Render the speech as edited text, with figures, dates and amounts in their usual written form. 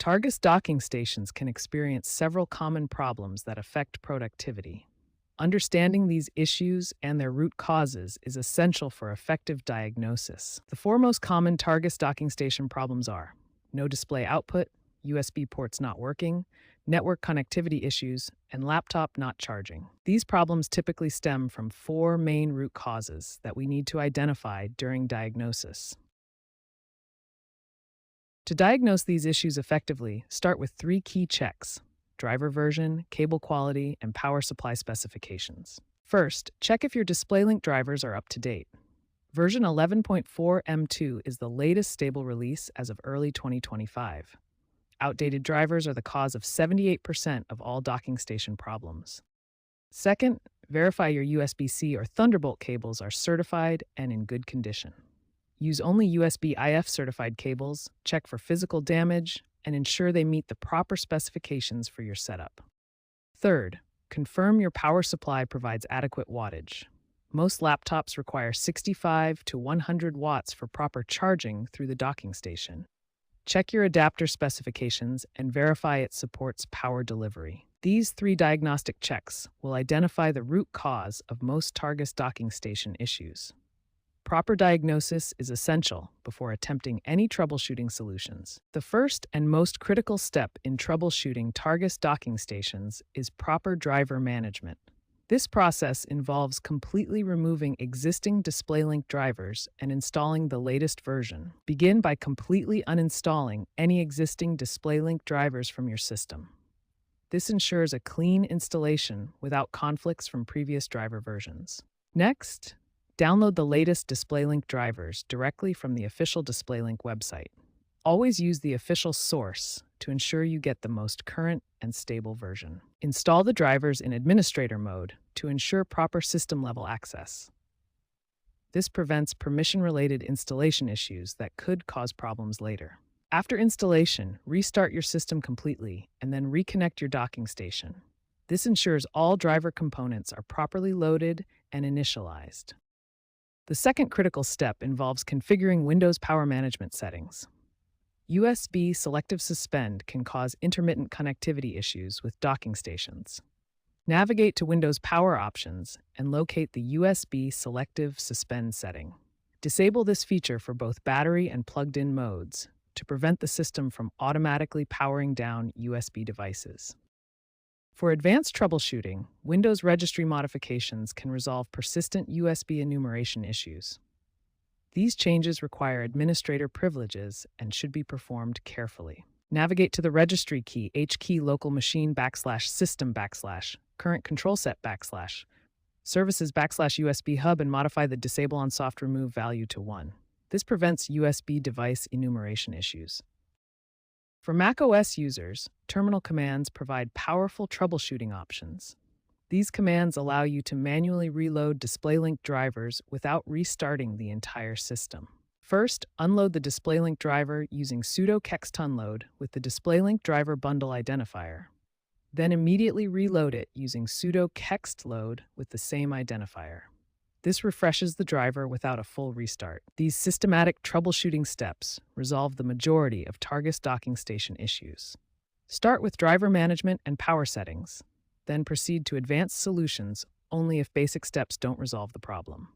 Targus docking stations can experience several common problems that affect productivity. Understanding these issues and their root causes is essential for effective diagnosis. The four most common Targus docking station problems are no display output, USB ports not working, network connectivity issues, and laptop not charging. These problems typically stem from four main root causes that we need to identify during diagnosis. To diagnose these issues effectively, start with three key checks: driver version, cable quality, and power supply specifications. First, check if your DisplayLink drivers are up to date. Version 11.4 M2 is the latest stable release as of early 2025. Outdated drivers are the cause of 78% of all docking station problems. Second, verify your USB-C or Thunderbolt cables are certified and in good condition. Use only USB-IF certified cables, check for physical damage, and ensure they meet the proper specifications for your setup. Third, confirm your power supply provides adequate wattage. Most laptops require 65 to 100 watts for proper charging through the docking station. Check your adapter specifications and verify it supports power delivery. These three diagnostic checks will identify the root cause of most Targus docking station issues. Proper diagnosis is essential before attempting any troubleshooting solutions. The first and most critical step in troubleshooting Targus docking stations is proper driver management. This process involves completely removing existing DisplayLink drivers and installing the latest version. Begin by completely uninstalling any existing DisplayLink drivers from your system. This ensures a clean installation without conflicts from previous driver versions. Next, download the latest DisplayLink drivers directly from the official DisplayLink website. Always use the official source to ensure you get the most current and stable version. Install the drivers in administrator mode to ensure proper system-level access. This prevents permission-related installation issues that could cause problems later. After installation, restart your system completely and then reconnect your docking station. This ensures all driver components are properly loaded and initialized. The second critical step involves configuring Windows power management settings. USB selective suspend can cause intermittent connectivity issues with docking stations. Navigate to Windows Power Options and locate the USB selective suspend setting. Disable this feature for both battery and plugged-in modes to prevent the system from automatically powering down USB devices. For advanced troubleshooting, Windows registry modifications can resolve persistent USB enumeration issues. These changes require administrator privileges and should be performed carefully. Navigate to the registry key HKey local machine /system / current control set / services /USB hub and modify the disable on soft remove value to 1. This prevents USB device enumeration issues. For macOS users, terminal commands provide powerful troubleshooting options. These commands allow you to manually reload DisplayLink drivers without restarting the entire system. First, unload the DisplayLink driver using sudo kextunload with the DisplayLink driver bundle identifier. Then immediately reload it using sudo kextload with the same identifier. This refreshes the driver without a full restart. These systematic troubleshooting steps resolve the majority of Targus docking station issues. Start with driver management and power settings. Then proceed to advanced solutions only if basic steps don't resolve the problem.